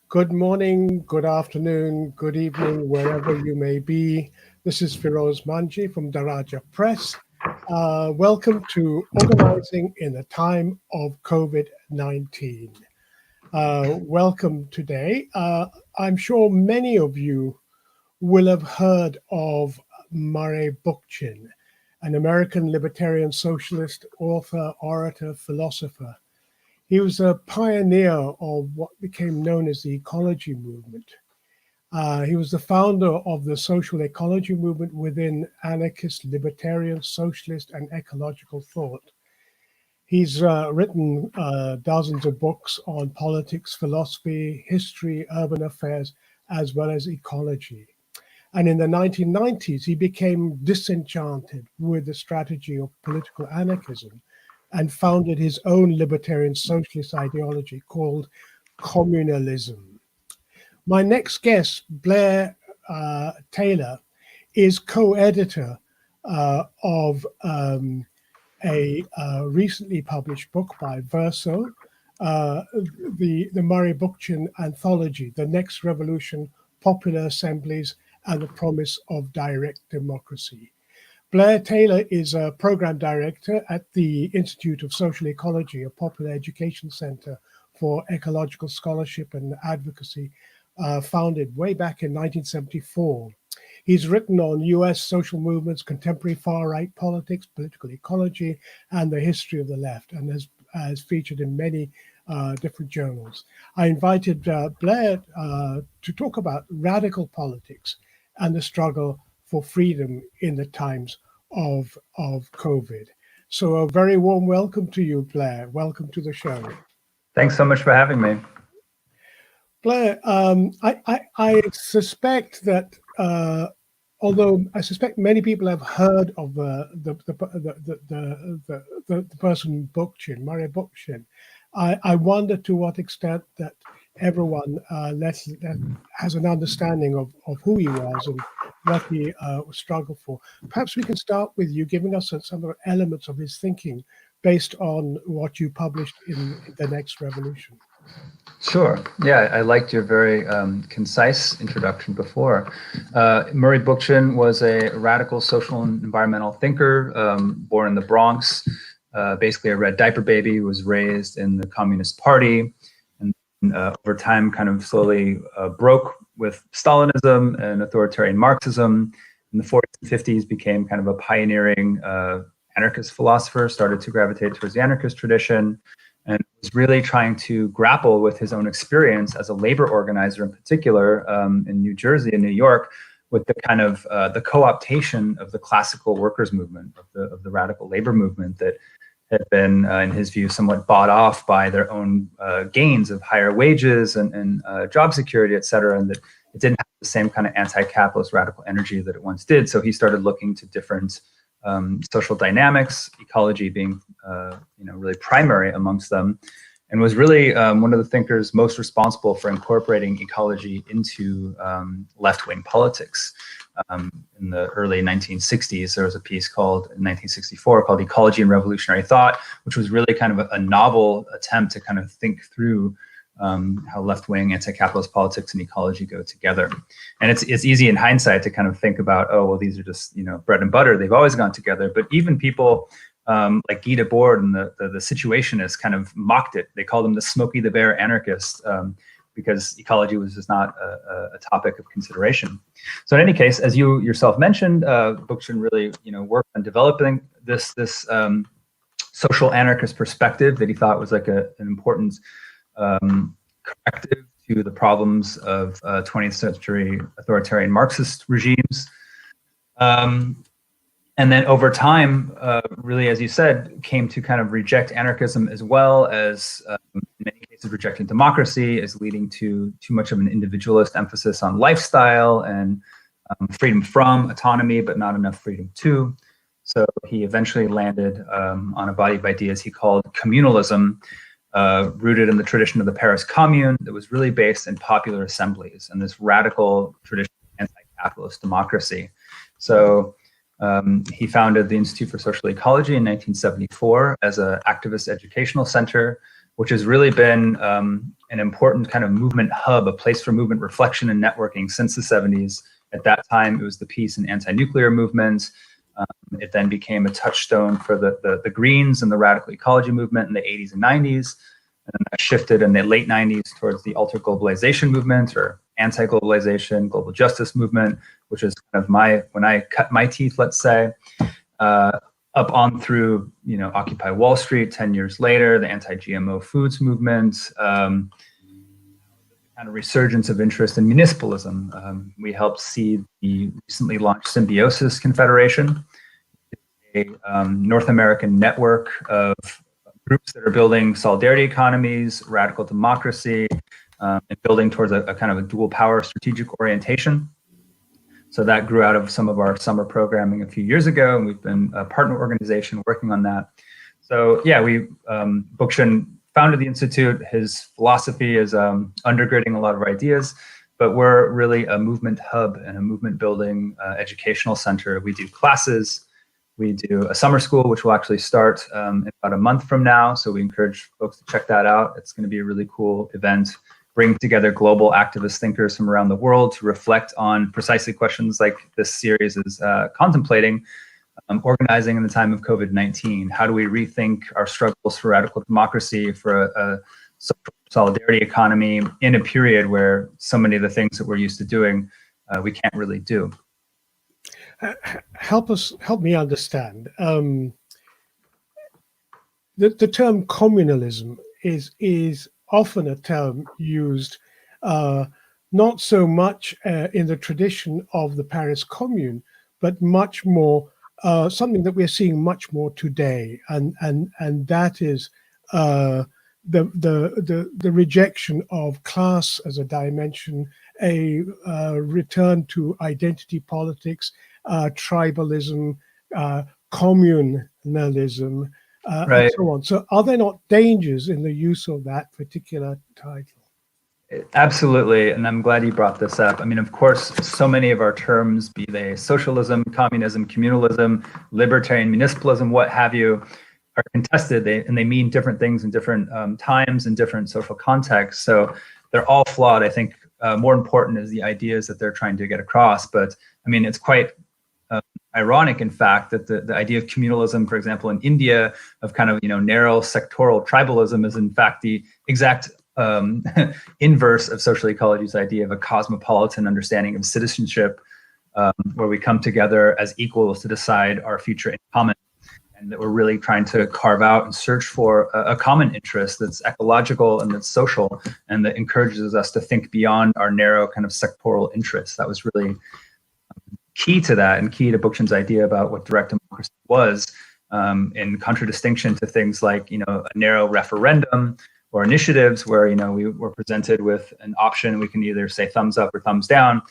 Good morning, good afternoon, good evening, wherever you may be. This is Firoz Manji from Daraja Press. Welcome to Organizing in the Time of COVID-19. Welcome today. I'm sure many of you will have heard of Murray Bookchin, an American libertarian socialist, author, orator, philosopher. He was a pioneer of what became known as the ecology movement. He was the founder of the Social Ecology movement within anarchist, libertarian, socialist, and ecological thought. He's written dozens of books on politics, philosophy, history, urban affairs, as well as ecology. And in the 1990s, he became disenchanted with the strategy of political anarchism and founded his own libertarian socialist ideology called communalism. My next guest, Blair Taylor, is co-editor of a recently published book by Verso, the Murray Bookchin anthology, The Next Revolution, Popular Assemblies, and the Promise of Direct Democracy. Blair Taylor is a program director at the Institute of Social Ecology, a popular education center for ecological scholarship and advocacy, founded way back in 1974. He's written on US social movements, contemporary far-right politics, political ecology, and the history of the left, and has featured in many different journals. I invited Blair to talk about radical politics and the struggle for freedom in the times of COVID. So a very warm welcome to you, Blair. Welcome to the show. Thanks so much for having me. Blair, I suspect that although I suspect many people have heard of the person Bookchin, Murray Bukshin, I wonder to what extent that everyone has an understanding of who he was and what he struggled for. Perhaps we can start with you giving us some of the elements of his thinking based on what you published in The Next Revolution. Sure. Yeah, I liked your very concise introduction before. Murray Bookchin was a radical social and environmental thinker, born in the Bronx, basically a red diaper baby, was raised in the Communist Party, and over time kind of slowly broke with Stalinism and authoritarian Marxism. In the 40s and 50s became kind of a pioneering anarchist philosopher, started to gravitate towards the anarchist tradition, and was really trying to grapple with his own experience as a labor organizer in particular in New Jersey and New York, with the kind of the co-optation of the classical workers movement, of the radical labor movement that had been, in his view, somewhat bought off by their own gains of higher wages and job security, et cetera, and that it didn't have the same kind of anti-capitalist radical energy that it once did. So he started looking to different social dynamics, ecology being really primary amongst them, and was really one of the thinkers most responsible for incorporating ecology into left-wing politics. In the early 1960s, there was a piece called, in 1964, called Ecology and Revolutionary Thought, which was really kind of a novel attempt to kind of think through how left-wing anti-capitalist politics and ecology go together. And it's easy in hindsight to kind of think about, oh, well, these are just, bread and butter. They've always gone together. But even people like Guy Debord and the Situationists kind of mocked it. They called him the Smokey the Bear anarchist, because ecology was just not a topic of consideration. So in any case, as you yourself mentioned, Bookchin really worked on developing this social anarchist perspective that he thought was like an important corrective to the problems of 20th century authoritarian Marxist regimes. And then over time, really, as you said, came to kind of reject anarchism as well as, in many cases, rejecting democracy, as leading to too much of an individualist emphasis on lifestyle and freedom from autonomy, but not enough freedom to. So he eventually landed on a body of ideas he called communalism, rooted in the tradition of the Paris Commune that was really based in popular assemblies and this radical tradition of anti-capitalist democracy. So he founded the Institute for Social Ecology in 1974 as an activist educational center, which has really been an important kind of movement hub, a place for movement reflection and networking since the 70s. At that time, it was the peace and anti-nuclear movement. It then became a touchstone for the Greens and the radical ecology movement in the 80s and 90s. And then that shifted in the late 90s towards the ultra-globalization movement, or anti-globalization, global justice movement, which is kind of when I cut my teeth, let's say, up on through, Occupy Wall Street 10 years later, the anti-GMO foods movement, kind of resurgence of interest in municipalism. We helped seed the recently launched Symbiosis Confederation, a North American network of groups that are building solidarity economies, radical democracy, and building towards a kind of a dual power strategic orientation. So that grew out of some of our summer programming a few years ago, and we've been a partner organization working on that. So yeah, Bukshin founded the Institute. His philosophy is undergirding a lot of our ideas, but we're really a movement hub and a movement building educational center. We do classes. We do a summer school, which will actually start in about a month from now. So we encourage folks to check that out. It's going to be a really cool event, bring together global activist thinkers from around the world to reflect on precisely questions like this series is contemplating, organizing in the time of COVID-19. How do we rethink our struggles for radical democracy, for a social solidarity economy in a period where so many of the things that we're used to doing, we can't really do. Help me understand. The term communalism is often a term used not so much in the tradition of the Paris Commune, but much more something that we're seeing much more today, and that is the rejection of class as a dimension, a return to identity politics, tribalism, communalism, Right. and so on. So are there not dangers in the use of that particular title? Absolutely, and I'm glad you brought this up. I mean, of course, so many of our terms, be they socialism, communism, communalism, libertarian, municipalism, what have you, are contested, and they mean different things in different times and different social contexts. So they're all flawed. I think more important is the ideas that they're trying to get across. But I mean, it's quite ironic, in fact, that the idea of communalism, for example, in India, of kind of narrow sectoral tribalism, is in fact the exact inverse of social ecology's idea of a cosmopolitan understanding of citizenship, where we come together as equals to decide our future in common, and that we're really trying to carve out and search for a common interest that's ecological and that's social, and that encourages us to think beyond our narrow kind of sectoral interests. That was really key to that, and key to Bukshin's idea about what direct democracy was, in contradistinction to things like a narrow referendum or initiatives where we were presented with an option. We can either say thumbs up or thumbs down.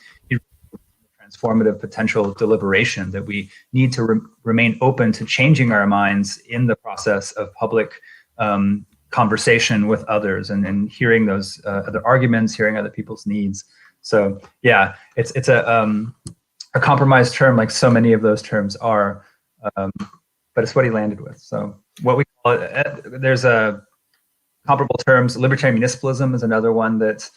Transformative potential deliberation that we need to remain open to changing our minds in the process of public conversation with others, and hearing those other arguments, hearing other people's needs. So yeah, it's a compromised term, like so many of those terms are, but it's what he landed with. So what we call it, there's a comparable terms. Libertarian municipalism is another one that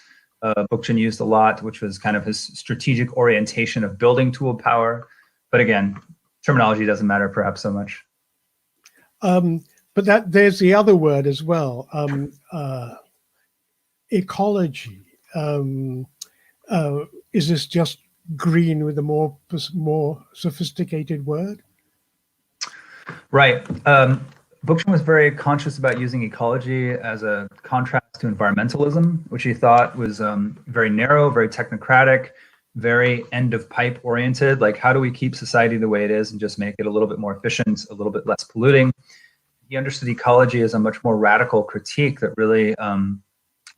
Bukshin used a lot, which was kind of his strategic orientation of building tool power. But again, terminology doesn't matter perhaps so much. But there's the other word as well, ecology. Is this just green with a more sophisticated word? Right. Bukshin was very conscious about using ecology as a contrast to environmentalism, which he thought was very narrow, very technocratic, very end of pipe oriented. Like, how do we keep society the way it is and just make it a little bit more efficient, a little bit less polluting? He understood ecology as a much more radical critique that really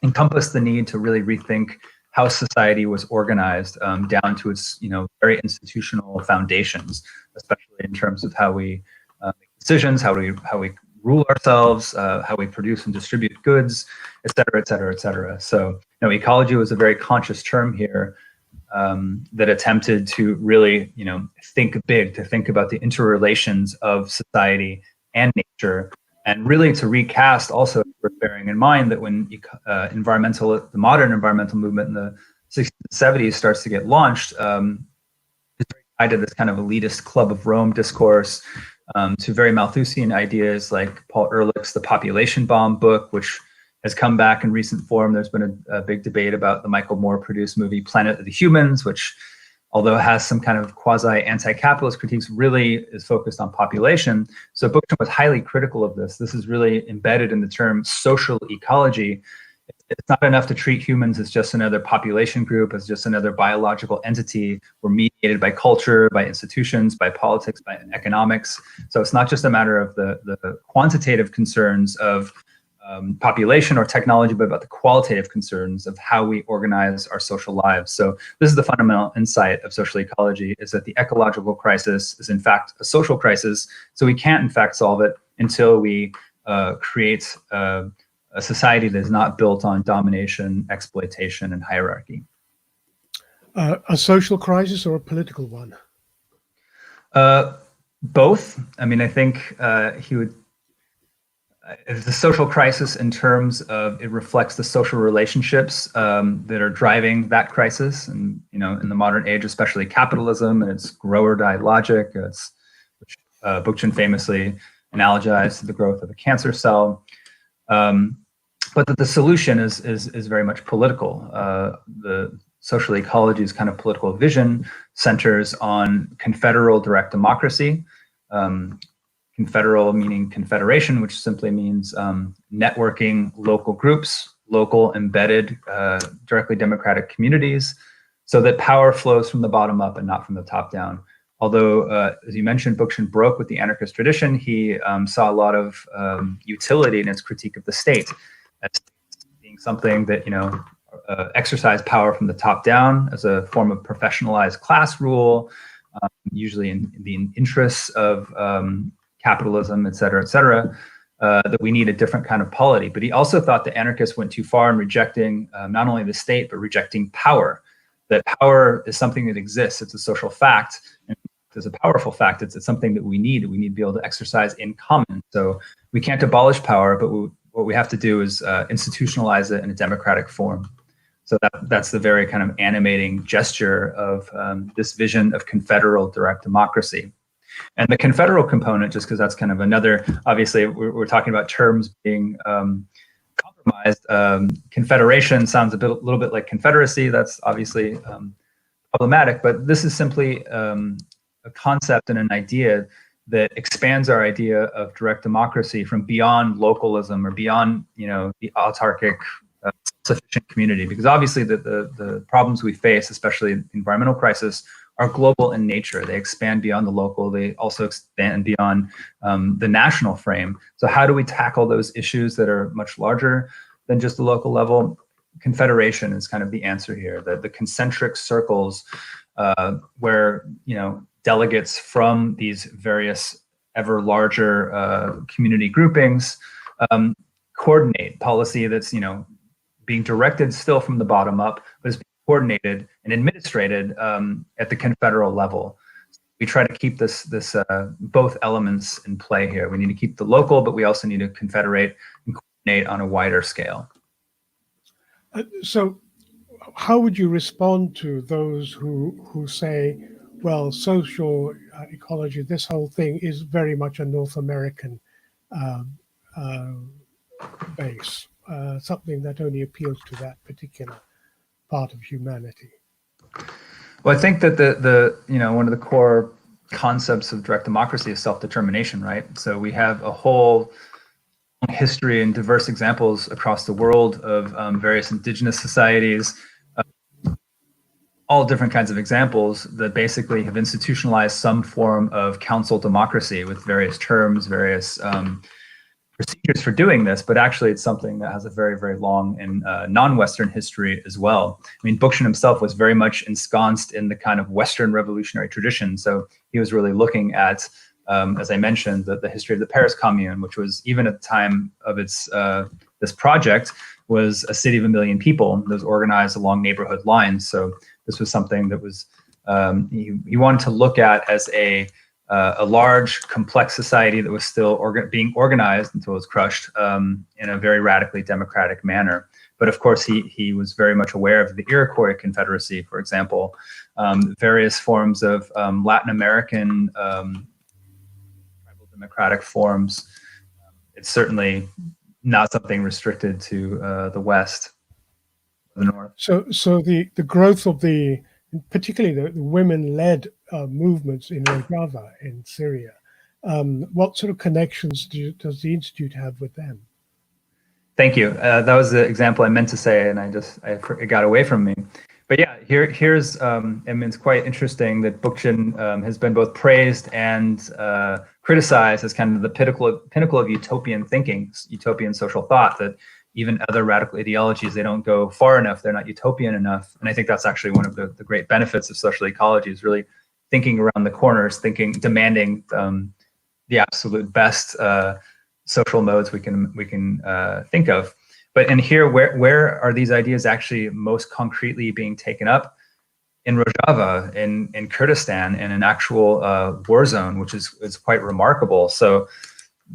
encompassed the need to really rethink how society was organized, down to its very institutional foundations, especially in terms of how we make decisions, how we rule ourselves, how we produce and distribute goods, et cetera, et cetera, et cetera. So ecology was a very conscious term here, that attempted to really think big, to think about the interrelations of society and nature, And really to recast also, bearing in mind that when the modern environmental movement in the 60s and 70s starts to get launched, it's very tied to this kind of elitist Club of Rome discourse, to very Malthusian ideas like Paul Ehrlich's The Population Bomb book, which has come back in recent form. There's been a big debate about the Michael Moore produced movie Planet of the Humans, which, although it has some kind of quasi-anti-capitalist critiques, really is focused on population. So Bookchin was highly critical of this. This is really embedded in the term social ecology. It's not enough to treat humans as just another population group, as just another biological entity. We're mediated by culture, by institutions, by politics, by economics. So it's not just a matter of the quantitative concerns of population or technology, but about the qualitative concerns of how we organize our social lives. So this is the fundamental insight of social ecology, is that the ecological crisis is in fact a social crisis. So we can't in fact solve it until we create a society that is not built on domination, exploitation, and hierarchy. A social crisis or a political one? Both. I mean, I think he would. It's a social crisis in terms of it reflects the social relationships that are driving that crisis, and in the modern age, especially capitalism and its grower-die logic, which Bookchin famously analogized to the growth of a cancer cell. But that the solution is very much political. The social ecology's kind of political vision centers on confederal direct democracy. Confederal meaning confederation, which simply means networking local groups, local embedded directly democratic communities, so that power flows from the bottom up and not from the top down. Although, as you mentioned, Bookchin broke with the anarchist tradition, he saw a lot of utility in its critique of the state as being something that exercised power from the top down as a form of professionalized class rule, usually in the interests of capitalism, et cetera, that we need a different kind of polity. But he also thought the anarchists went too far in rejecting not only the state, but rejecting power. That power is something that exists. It's a social fact. And it's a powerful fact. It's something that we need. We need to be able to exercise in common. So we can't abolish power, but what we have to do is institutionalize it in a democratic form. So that's the very kind of animating gesture of this vision of confederal direct democracy. And the confederal component, just because that's kind of another, obviously we're talking about terms being compromised. Confederation sounds a little bit like confederacy. That's obviously problematic, but this is simply a concept and an idea that expands our idea of direct democracy from beyond localism or beyond the autarkic sufficient community, because obviously the problems we face, especially the environmental crisis, are global in nature. They expand beyond the local. They also expand beyond the national frame. So how do we tackle those issues that are much larger than just the local level? Confederation is kind of the answer here. The concentric circles where delegates from these various ever larger community groupings coordinate policy that's being directed still from the bottom up, but is being coordinated and administrated at the confederal level. We try to keep this both elements in play here. We need to keep the local, but we also need to confederate and coordinate on a wider scale. So how would you respond to those who say, well, social ecology, this whole thing is very much a North American base, something that only appeals to that particular part of humanity? Well, I think that the one of the core concepts of direct democracy is self-determination, right? So we have a whole history and diverse examples across the world of various indigenous societies, all different kinds of examples that basically have institutionalized some form of council democracy with various terms, various procedures for doing this, but actually it's something that has a very, very long and non-Western history as well. I mean, Bookchin himself was very much ensconced in the kind of Western revolutionary tradition. So he was really looking at, as I mentioned, the history of the Paris Commune, which was, even at the time of its this project, was a city of 1 million people that was organized along neighborhood lines. So this was something that was he wanted to look at as a a large, complex society that was still being organized until it was crushed in a very radically democratic manner. But of course, he was very much aware of the Iroquois Confederacy, for example, various forms of Latin American tribal democratic forms. It's certainly not something restricted to the West, the North. So the growth of particularly the women-led movements in Rojava in Syria, what sort of connections does the Institute have with them? Thank you. That was the example I meant to say, and it got away from me. But yeah, here's I mean, it's quite interesting that Bukshin has been both praised and criticized as kind of the pinnacle of utopian thinking, utopian social thought, that even other radical ideologies, they don't go far enough, they're not utopian enough. And I think that's actually one of the great benefits of social ecology, is really thinking around the corners, demanding the absolute best social modes we can think of. But in here, where are these ideas actually most concretely being taken up? In Rojava, in Kurdistan, in an actual war zone, which is quite remarkable. So,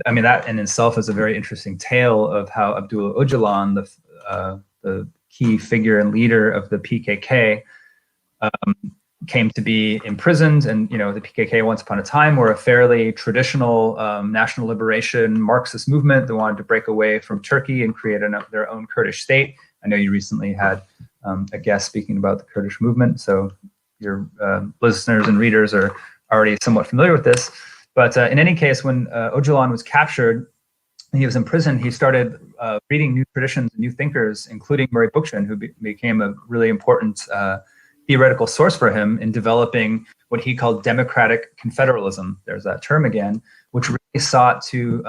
I mean, that in itself is a very interesting tale of how Abdullah Öcalan, the key figure and leader of the PKK, came to be imprisoned. And the PKK once upon a time were a fairly traditional national liberation Marxist movement that wanted to break away from Turkey and create their own Kurdish state. I know you recently had a guest speaking about the Kurdish movement, so your listeners and readers are already somewhat familiar with this. But in any case, when Öcalan was captured and he was imprisoned, he started reading new traditions and new thinkers, including Murray Bookchin, who became a really important theoretical source for him in developing what he called democratic confederalism. There's that term again, which really sought to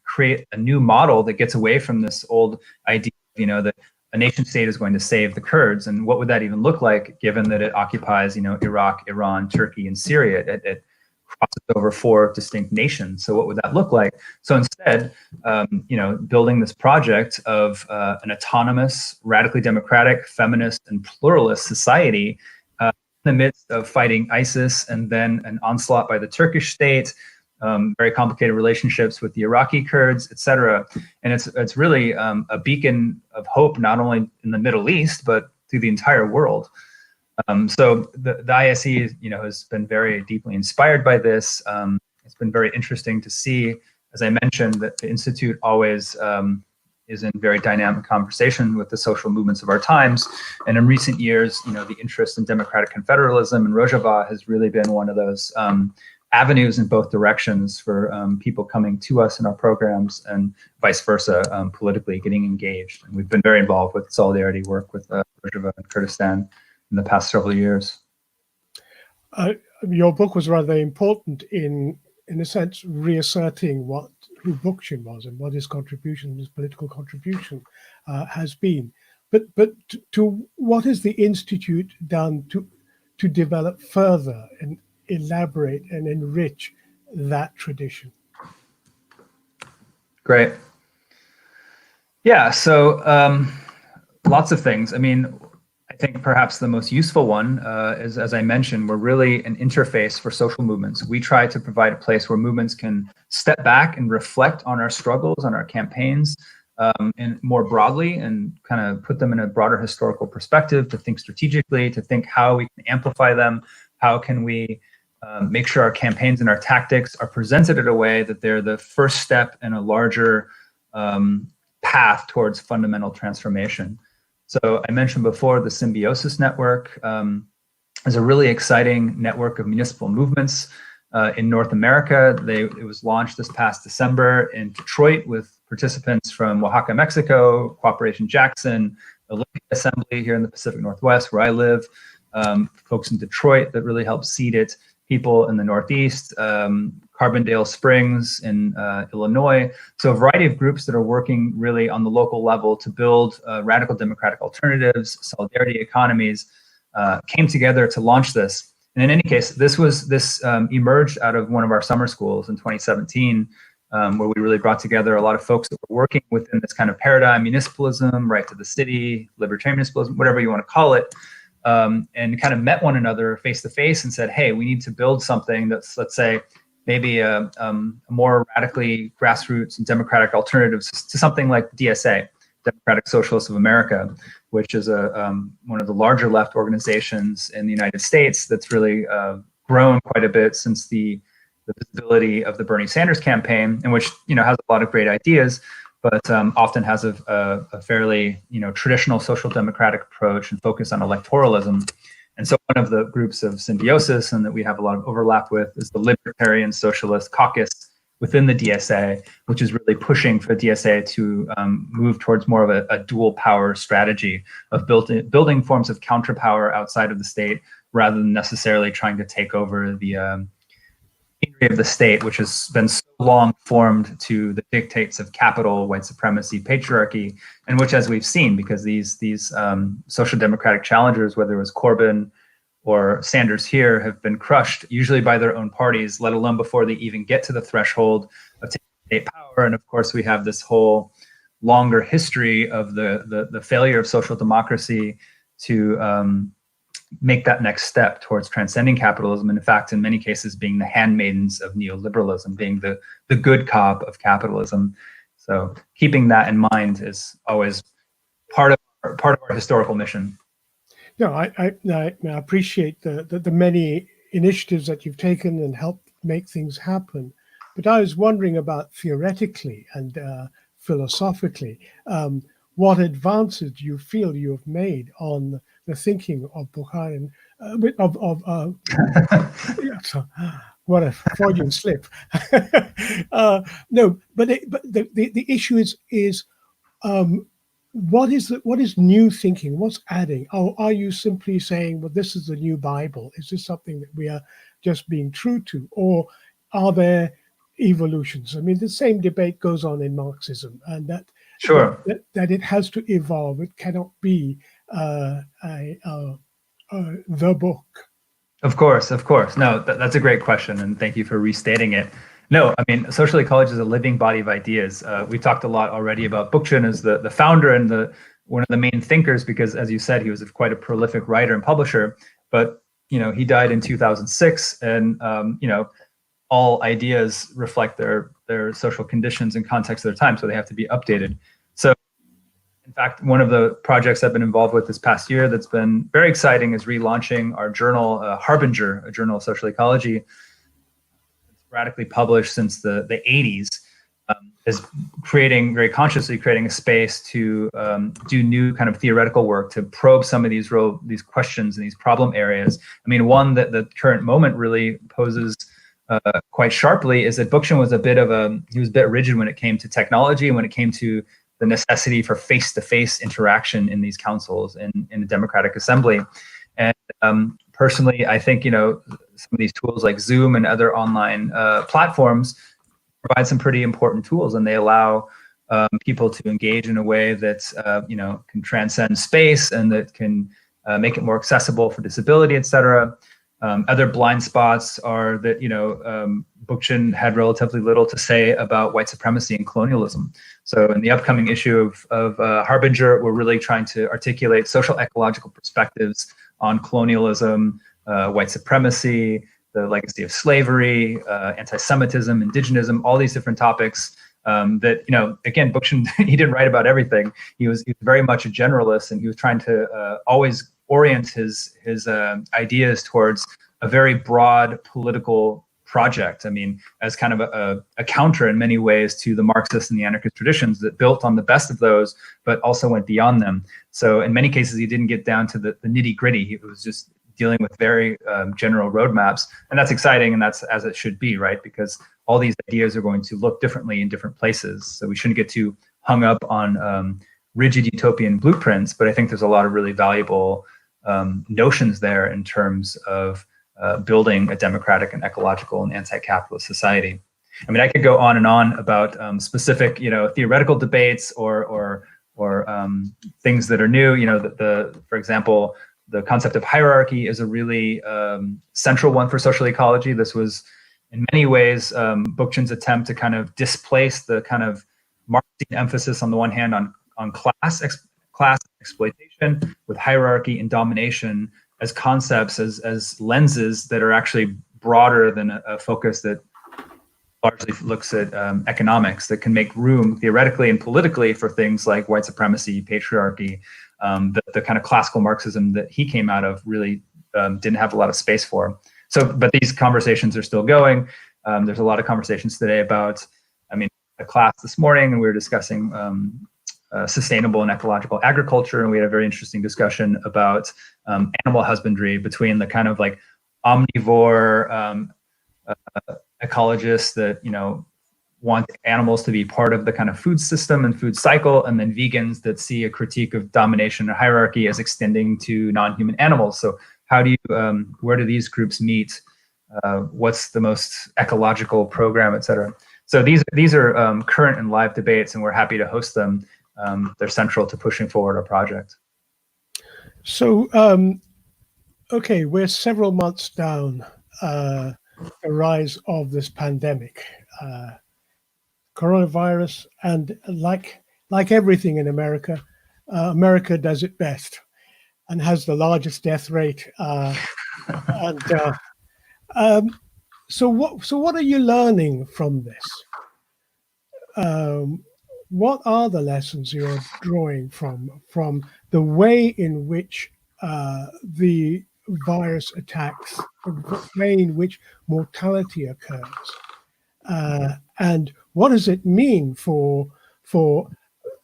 create a new model that gets away from this old idea, that a nation state is going to save the Kurds. And what would that even look like, given that it occupies, Iraq, Iran, Turkey, and Syria? It crosses over 4 distinct nations. So what would that look like? So instead, building this project of an autonomous, radically democratic, feminist, and pluralist society in the midst of fighting ISIS and then an onslaught by the Turkish state, very complicated relationships with the Iraqi Kurds, etc. And it's really a beacon of hope, not only in the Middle East, but through the entire world. So the ISE, has been very deeply inspired by this. It's been very interesting to see, as I mentioned, that the Institute always is in very dynamic conversation with the social movements of our times. And in recent years, the interest in democratic confederalism in Rojava has really been one of those avenues in both directions for people coming to us in our programs and vice versa, politically getting engaged. And we've been very involved with solidarity work with Rojava and Kurdistan in the past several years. Your book was rather important in a sense, reasserting who Bukshin was and what his political contribution has been. But to what has the Institute done to develop further and elaborate and enrich that tradition? Great. Yeah, so lots of things. I mean, I think perhaps the most useful one is, as I mentioned, we're really an interface for social movements. We try to provide a place where movements can step back and reflect on our struggles, on our campaigns, and more broadly, and kind of put them in a broader historical perspective, to think strategically, to think how we can amplify them, how can we make sure our campaigns and our tactics are presented in a way that they're the first step in a larger path towards fundamental transformation. So I mentioned before the Symbiosis Network is a really exciting network of municipal movements in North America. It was launched this past December in Detroit with participants from Oaxaca, Mexico, Cooperation Jackson, Olympia Assembly here in the Pacific Northwest, where I live, folks in Detroit that really helped seed it, people in the Northeast, Carbondale Springs in Illinois. So a variety of groups that are working really on the local level to build radical democratic alternatives, solidarity economies, came together to launch this. And in any case, this emerged out of one of our summer schools in 2017, where we really brought together a lot of folks that were working within this kind of paradigm, municipalism, right to the city, libertarian municipalism, whatever you want to call it, and kind of met one another face to face and said, hey, we need to build something that's, let's say, maybe a more radically grassroots and democratic alternatives to something like the DSA, Democratic Socialists of America, which is one of the larger left organizations in the United States that's really grown quite a bit since the visibility of the Bernie Sanders campaign, and which has a lot of great ideas, but often has a fairly traditional social democratic approach and focus on electoralism. And so one of the groups of symbiosis and that we have a lot of overlap with is the Libertarian Socialist Caucus within the DSA, which is really pushing for the DSA to move towards more of a dual power strategy of building forms of counterpower outside of the state, rather than necessarily trying to take over the machinery of the state, which has been so long formed to the dictates of capital, white supremacy, patriarchy, and which, as we've seen, because these social democratic challengers, whether it was Corbyn or Sanders here, have been crushed usually by their own parties, let alone before they even get to the threshold of taking state power. And of course, we have this whole longer history of the failure of social democracy to make that next step towards transcending capitalism. And in fact, in many cases, being the handmaidens of neoliberalism, being the good cop of capitalism. So keeping that in mind is always part of our historical mission. No, I appreciate the many initiatives that you've taken and helped make things happen. But I was wondering about theoretically and philosophically, what advances do you feel you have made on the thinking of Buchanan, what a Freudian slip. No, but the issue is what is new thinking? What's adding? Are you simply saying, well, this is the new Bible? Is this something that we are just being true to? Or are there evolutions? I mean, the same debate goes on in Marxism, and that sure that it has to evolve. It cannot be the book. Of course. No, that's a great question, and thank you for restating it. No, I mean, social ecology is a living body of ideas. We talked a lot already about Bukshin as the founder and one of the main thinkers, because, as you said, he was quite a prolific writer and publisher. But he died in 2006, and all ideas reflect their social conditions and context of their time, so they have to be updated. So, in fact, one of the projects I've been involved with this past year that's been very exciting is relaunching our journal, Harbinger, a journal of social ecology. Radically published since the 80s, is very consciously creating a space to do new kind of theoretical work to probe some of these questions and these problem areas. I mean, one that the current moment really poses quite sharply is that Bukshin was a bit rigid when it came to technology and when it came to the necessity for face-to-face interaction in these councils in the Democratic Assembly. And personally, I think some of these tools like Zoom and other online platforms provide some pretty important tools, and they allow people to engage in a way that can transcend space and that can make it more accessible for disability, et cetera. Other blind spots are that Bukshin had relatively little to say about white supremacy and colonialism. So in the upcoming issue of Harbinger, we're really trying to articulate social ecological perspectives on colonialism, white supremacy, the legacy of slavery, anti-Semitism, indigenism, all these different topics that, again, Bukshin, he didn't write about everything. He was very much a generalist, and he was trying to always orient his ideas towards a very broad political project. I mean, as kind of a counter in many ways to the Marxist and the anarchist traditions that built on the best of those, but also went beyond them. So in many cases, he didn't get down to the nitty gritty. He was just dealing with very general roadmaps. And that's exciting, and that's as it should be, right? Because all these ideas are going to look differently in different places. So we shouldn't get too hung up on rigid utopian blueprints, but I think there's a lot of really valuable notions there in terms of building a democratic and ecological and anti-capitalist society. I mean, I could go on and on about specific, theoretical debates or things that are new. For example, the concept of hierarchy is a really central one for social ecology. This was, in many ways, Bukshin's attempt to kind of displace the kind of Marxian emphasis on the one hand on class exploitation with hierarchy and domination as concepts, as lenses that are actually broader than a focus that largely looks at economics that can make room theoretically and politically for things like white supremacy, patriarchy, the kind of classical Marxism that he came out of really didn't have a lot of space for. So, but these conversations are still going. There's a lot of conversations today about, a class this morning, and we were discussing sustainable and ecological agriculture, and we had a very interesting discussion about animal husbandry between the kind of like omnivore ecologists that want animals to be part of the kind of food system and food cycle, and then vegans that see a critique of domination and hierarchy as extending to non-human animals. So how do you, where do these groups meet? What's the most ecological program, et cetera? So these are current and live debates, and we're happy to host them. They're central to pushing forward our project. So, okay, we're several months down the rise of this pandemic, coronavirus, and like everything in America, America does it best and has the largest death rate. So what are you learning from this? What are the lessons you're drawing from the way in which the virus attacks, the way in which mortality occurs, and what does it mean for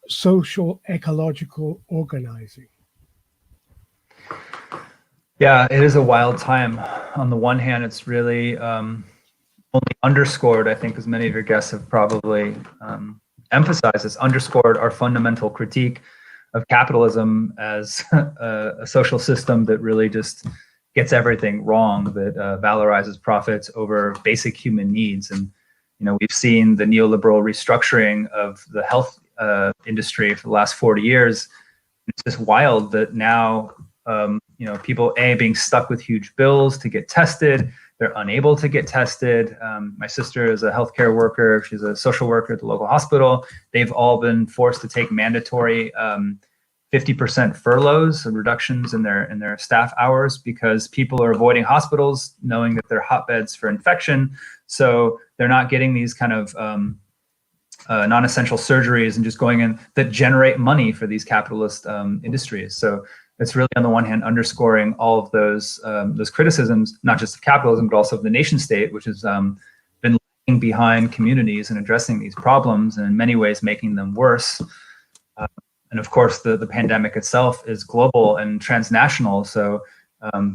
social ecological organizing? Yeah, it is a wild time. On the one hand, it's really only underscored, I think, as many of your guests have probably emphasized, it's underscored our fundamental critique of capitalism as a social system that really just gets everything wrong, that valorizes profits over basic human needs. And we've seen the neoliberal restructuring of the health industry for the last 40 years. It's just wild that now people being stuck with huge bills to get tested. They're unable to get tested. My sister is a healthcare worker. She's a social worker at the local hospital. They've all been forced to take mandatory 50% furloughs and reductions in their staff hours because people are avoiding hospitals, knowing that they're hotbeds for infection. So they're not getting these kind of non-essential surgeries and just going in that generate money for these capitalist industries. So it's really, on the one hand, underscoring all of those criticisms, not just of capitalism, but also of the nation state, which has been lagging behind communities and addressing these problems, and in many ways making them worse. And of course, the pandemic itself is global and transnational. So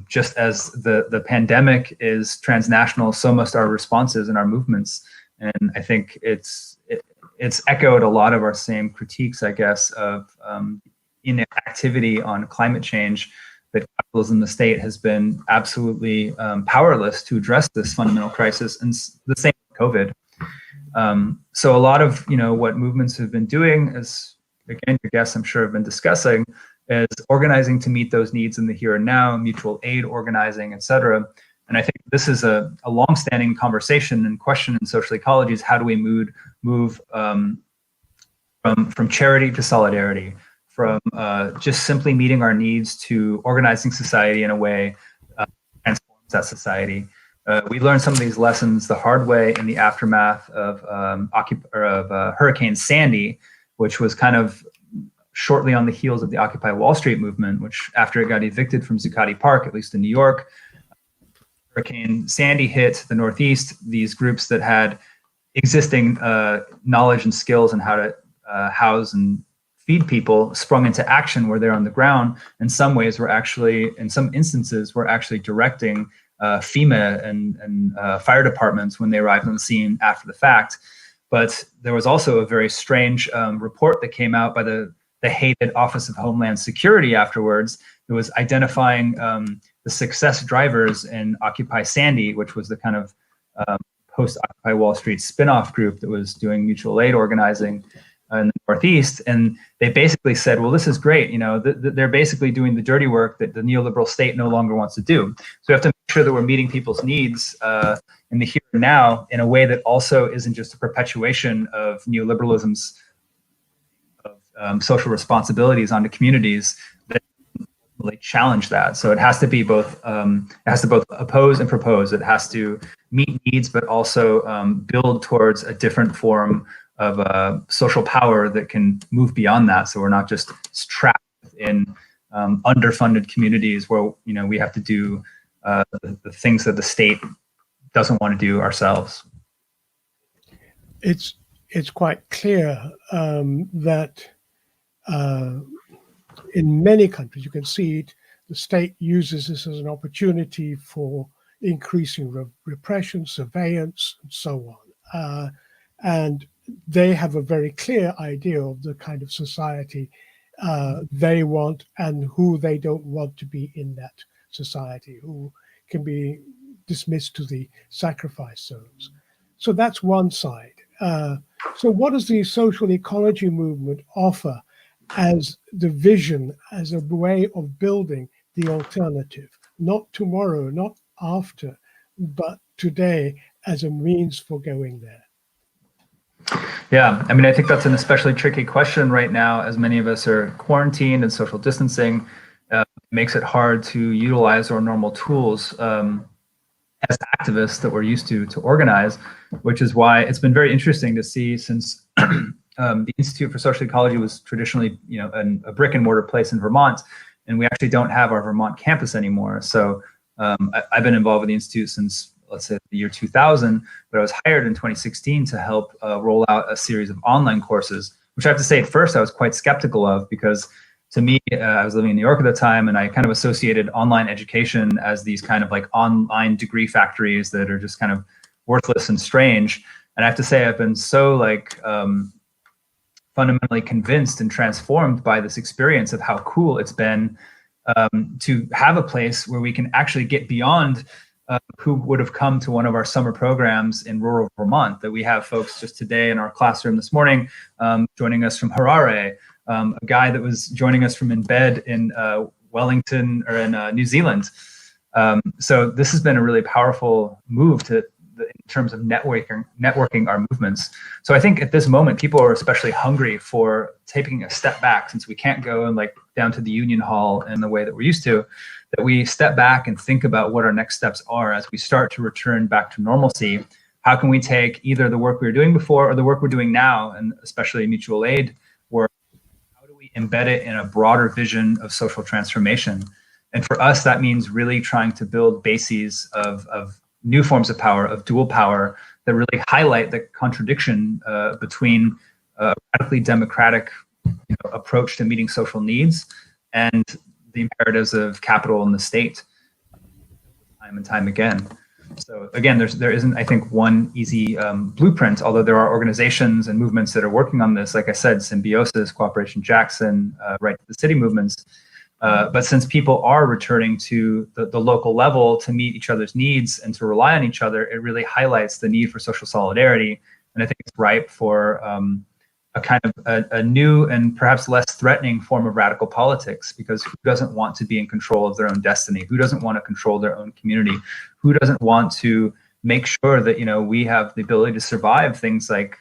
just as the pandemic is transnational, so must our responses and our movements. And I think it's echoed a lot of our same critiques, I guess, of inactivity on climate change, that capitalism, the state, has been absolutely powerless to address this fundamental crisis, and the same with COVID. So a lot of what movements have been doing, as again your guests I'm sure have been discussing, is organizing to meet those needs in the here and now, mutual aid organizing, et cetera. And I think this is a long-standing conversation and question in social ecology is how do we move from charity to solidarity, from just simply meeting our needs to organizing society in a way that transforms that society. We learned some of these lessons the hard way in the aftermath of Hurricane Sandy, which was kind of shortly on the heels of the Occupy Wall Street movement, which after it got evicted from Zuccotti Park, at least in New York, Hurricane Sandy hit the Northeast. These groups that had existing knowledge and skills on how to house and feed people sprung into action, where they're on the ground. In some ways, in some instances, we're actually directing FEMA and fire departments when they arrived on the scene after the fact. But there was also a very strange report that came out by the hated Office of Homeland Security afterwards. It was identifying the success drivers in Occupy Sandy, which was the kind of post-Occupy Wall Street spin-off group that was doing mutual aid organizing in the Northeast. And they basically said, well, this is great. They're basically doing the dirty work that the neoliberal state no longer wants to do. So we have to make sure that we're meeting people's needs in the here and now in a way that also isn't just a perpetuation of neoliberalism's social responsibilities onto communities that ultimately challenge that. So it has to be both, it has to both oppose and propose. It has to meet needs, but also build towards a different form of social power that can move beyond that. So we're not just trapped in underfunded communities where, you know, we have to do the things that the state doesn't want to do ourselves. It's quite clear that in many countries, you can see it, the state uses this as an opportunity for increasing repression, surveillance, and so on. And they have a very clear idea of the kind of society they want and who they don't want to be in that society, who can be dismissed to the sacrifice zones. So that's one side. So what does the social ecology movement offer as the vision, as a way of building the alternative? Not tomorrow, not after, but today as a means for going there. Yeah, I mean, I think that's an especially tricky question right now, as many of us are quarantined and social distancing. It makes it hard to utilize our normal tools as activists that we're used to organize, which is why it's been very interesting to see, since the Institute for Social Ecology was traditionally, you know, a brick and mortar place in Vermont, and we actually don't have our Vermont campus anymore. So I've been involved with the Institute since, let's say, the year 2000, but I was hired in 2016 to help roll out a series of online courses, which I have to say at first I was quite skeptical of, because to me, I was living in New York at the time, and I kind of associated online education as these kind of like online degree factories that are just kind of worthless and strange. And I have to say, I've been so like fundamentally convinced and transformed by this experience of how cool it's been to have a place where we can actually get beyond who would have come to one of our summer programs in rural Vermont. That we have folks just today in our classroom this morning joining us from Harare, a guy that was joining us from in bed in Wellington or in New Zealand. So this has been a really powerful move in terms of networking our movements. So I think at this moment, people are especially hungry for taking a step back, since we can't go and like down to the Union Hall in the way that we're used to, that we step back and think about what our next steps are as we start to return back to normalcy. How can we take either the work we were doing before or the work we're doing now, and especially mutual aid work, how do we embed it in a broader vision of social transformation? And for us, that means really trying to build bases of new forms of power, of dual power, that really highlight the contradiction between a radically democratic approach to meeting social needs and the imperatives of capital and the state, time and time again. So again, there isn't, I think, one easy blueprint, although there are organizations and movements that are working on this. Like I said, Symbiosis, Cooperation Jackson, Right to the City movements. But since people are returning to the local level to meet each other's needs and to rely on each other, it really highlights the need for social solidarity. And I think it's ripe for a kind of a new and perhaps less threatening form of radical politics, because who doesn't want to be in control of their own destiny? Who doesn't want to control their own community? Who doesn't want to make sure that, you know, we have the ability to survive things like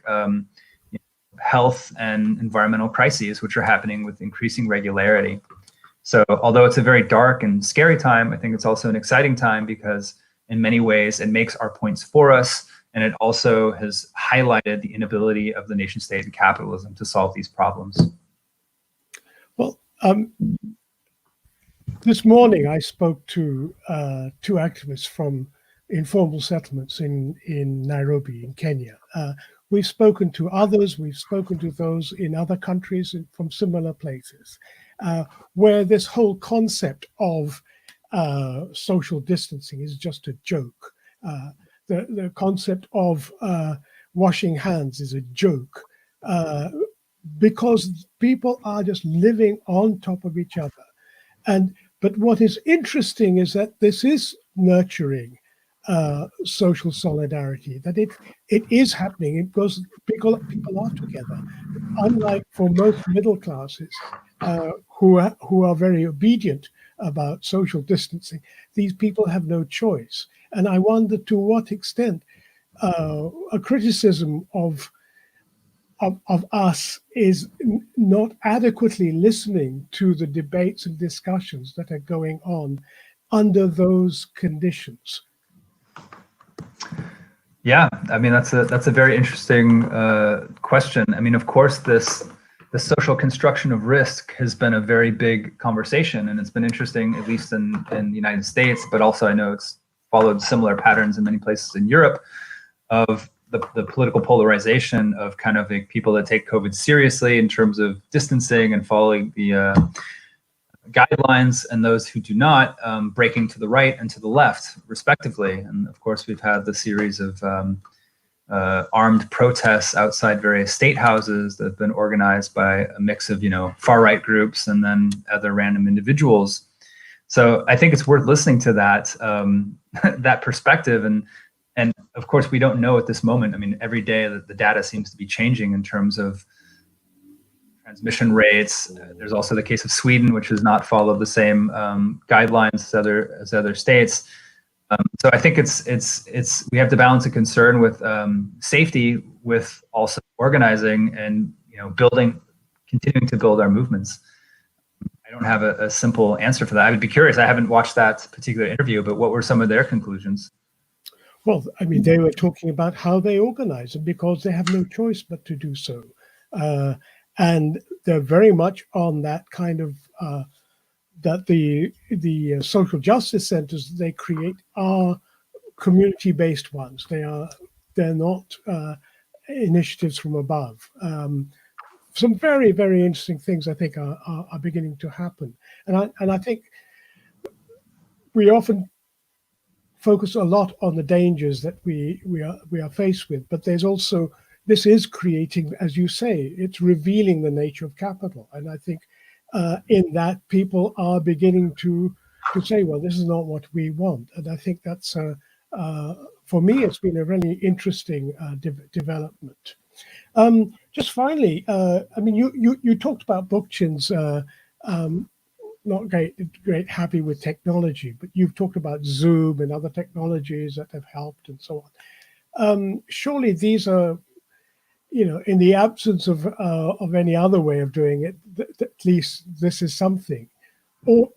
health and environmental crises, which are happening with increasing regularity? So although it's a very dark and scary time, I think it's also an exciting time, because in many ways it makes our points for us. And it also has highlighted the inability of the nation state and capitalism to solve these problems. Well, this morning I spoke to two activists from informal settlements in Nairobi, in Kenya. We've spoken to others, we've spoken to those in other countries from similar places, where this whole concept of social distancing is just a joke. The concept of washing hands is a joke, because people are just living on top of each other. But what is interesting is that this is nurturing social solidarity, that it is happening because people are together. Unlike for most middle classes who are very obedient about social distancing, these people have no choice. And I wonder to what extent a criticism of of us is not adequately listening to the debates and discussions that are going on under those conditions. Yeah, I mean that's a very interesting question. I mean, of course, the social construction of risk has been a very big conversation, and it's been interesting, at least in the United States, but also I know it's followed similar patterns in many places in Europe, of the political polarization of kind of like people that take COVID seriously in terms of distancing and following the guidelines, and those who do not, breaking to the right and to the left, respectively. And of course, we've had the series of armed protests outside various state houses that have been organized by a mix of, far right groups and then other random individuals. So I think it's worth listening to that that perspective. And of course, we don't know at this moment. I mean, every day the data seems to be changing in terms of transmission rates. There's also the case of Sweden, which has not followed the same guidelines as other states. So I think it's we have to balance a concern with safety with also organizing and continuing to build our movements. I don't have a simple answer for that. I would be curious. I haven't watched that particular interview, but what were some of their conclusions? Well, I mean, they were talking about how they organize, and because they have no choice but to do so. And they're very much on that kind of, that the social justice centers they create are community-based ones. They're not initiatives from above. Some very, very interesting things I think are beginning to happen. And I think we often focus a lot on the dangers that we are faced with, but there's also, this is creating, as you say, it's revealing the nature of capital. And I think in that people are beginning to say, well, this is not what we want. And I think that's, for me, it's been a really interesting development. Just finally, I mean, you talked about Bookchin's not great happy with technology, but you've talked about Zoom and other technologies that have helped and so on. Surely these are, in the absence of any other way of doing it, at least this is something. Or,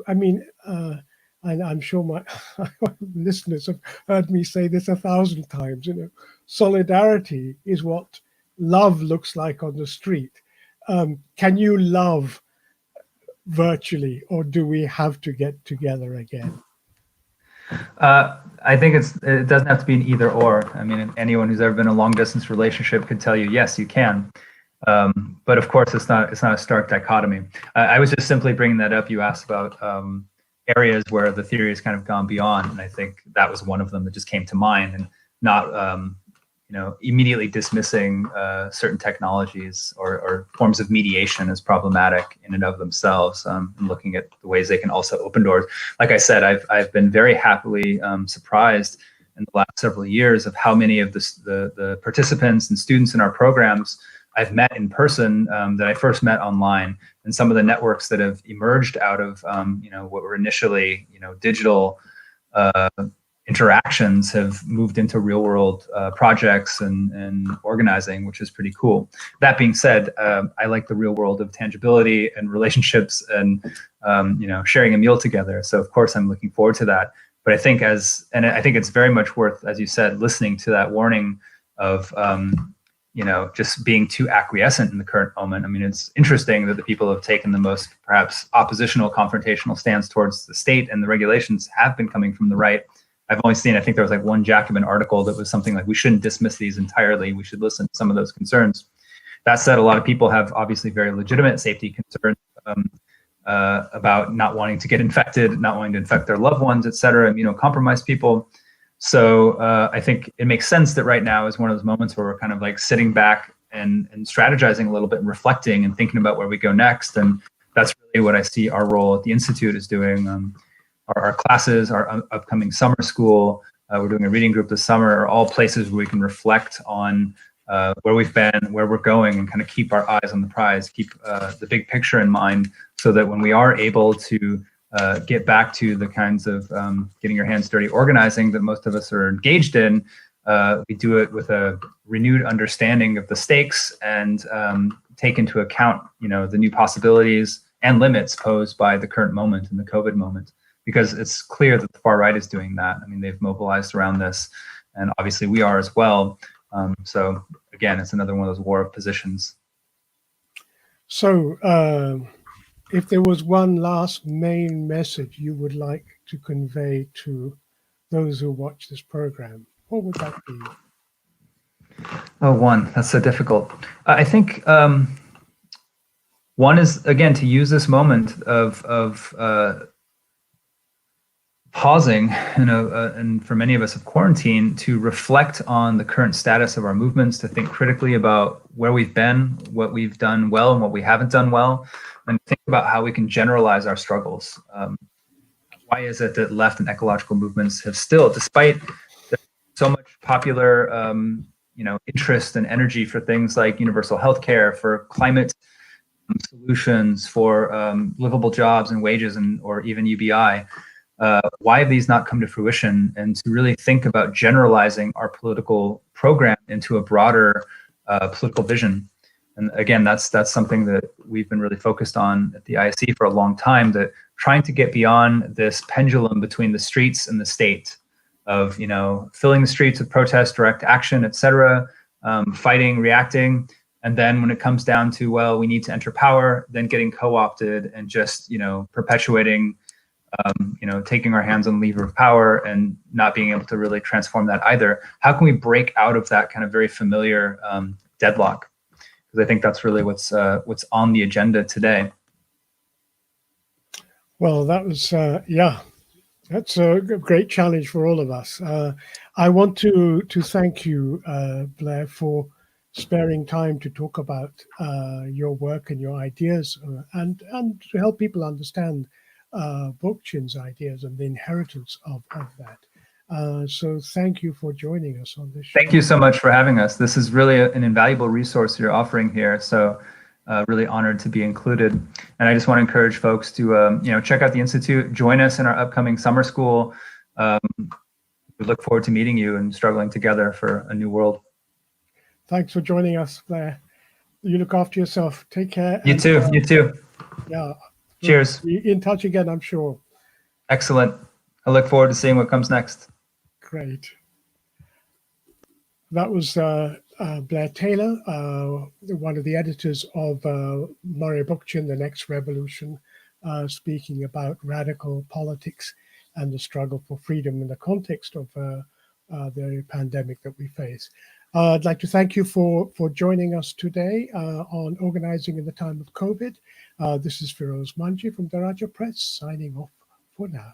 I mean, and I'm sure my listeners have heard me say this 1,000 times, solidarity is what love looks like on the street. Can you love virtually, or do we have to get together again? I think it doesn't have to be an either or. I mean, anyone who's ever been in a long distance relationship could tell you, yes, you can. But of course, it's not a stark dichotomy. I was just simply bringing that up. You asked about areas where the theory has kind of gone beyond, and I think that was one of them that just came to mind, and not immediately dismissing certain technologies or forms of mediation as problematic in and of themselves, and looking at the ways they can also open doors. Like I said, I've been very happily surprised in the last several years of how many of the participants and students in our programs I've met in person that I first met online, and some of the networks that have emerged out of what were initially digital interactions have moved into real world projects and organizing, which is pretty cool. That being said, I like the real world of tangibility and relationships and sharing a meal together. So of course I'm looking forward to that. But I think I think it's very much worth, as you said, listening to that warning of just being too acquiescent in the current moment. I mean, it's interesting that the people who have taken the most perhaps oppositional, confrontational stance towards the state and the regulations have been coming from the right. I've only seen, I think there was like one Jacobin article that was something like, we shouldn't dismiss these entirely. We should listen to some of those concerns. That said, a lot of people have obviously very legitimate safety concerns about not wanting to get infected, not wanting to infect their loved ones, et cetera, immunocompromised people. So I think it makes sense that right now is one of those moments where we're kind of like sitting back and strategizing a little bit and reflecting and thinking about where we go next. And that's really what I see our role at the Institute is doing. Our classes, our upcoming summer school, we're doing a reading group this summer, are all places where we can reflect on where we've been, where we're going, and kind of keep our eyes on the prize, keep the big picture in mind, so that when we are able to get back to the kinds of getting your hands dirty organizing that most of us are engaged in, we do it with a renewed understanding of the stakes and take into account, the new possibilities and limits posed by the current moment and the COVID moment, because it's clear that the far right is doing that. I mean, they've mobilized around this, and obviously we are as well. So again, it's another one of those war of positions. So if there was one last main message you would like to convey to those who watch this program, what would that be? Oh, one, that's so difficult. I think one is, again, to use this moment of pausing, and for many of us of quarantine, to reflect on the current status of our movements, to think critically about where we've been, what we've done well and what we haven't done well, and think about how we can generalize our struggles. Why is it that left and ecological movements have still, despite so much popular interest and energy for things like universal healthcare, for climate solutions, for livable jobs and wages, or even UBI, why have these not come to fruition? And to really think about generalizing our political program into a broader political vision. And again, that's something that we've been really focused on at the ISE for a long time, that trying to get beyond this pendulum between the streets and the state of, filling the streets with protest, direct action, et cetera, fighting, reacting. And then when it comes down to, well, we need to enter power, then getting co-opted and just, perpetuating, taking our hands on the lever of power and not being able to really transform that either. How can we break out of that kind of very familiar deadlock? Because I think that's really what's on the agenda today. Well, that was, that's a great challenge for all of us. I want to thank you, Blair, for sparing time to talk about your work and your ideas, and to help people understand Bookchin's ideas and the inheritance of that. So thank you for joining us on this show. Thank you so much for having us. This is really an invaluable resource you're offering here. So really honored to be included. And I just want to encourage folks to check out the Institute, join us in our upcoming summer school. We look forward to meeting you and struggling together for a new world. Thanks for joining us, Blair. You look after yourself. Take care. You too. You too. Yeah. Cheers. We'll be in touch again, I'm sure. Excellent. I look forward to seeing what comes next. Great. That was Blair Taylor, one of the editors of Murray Bookchin, The Next Revolution, speaking about radical politics and the struggle for freedom in the context of the pandemic that we face. I'd like to thank you for joining us today on Organizing in the Time of COVID. This is Feroz Manji from Daraja Press, signing off for now.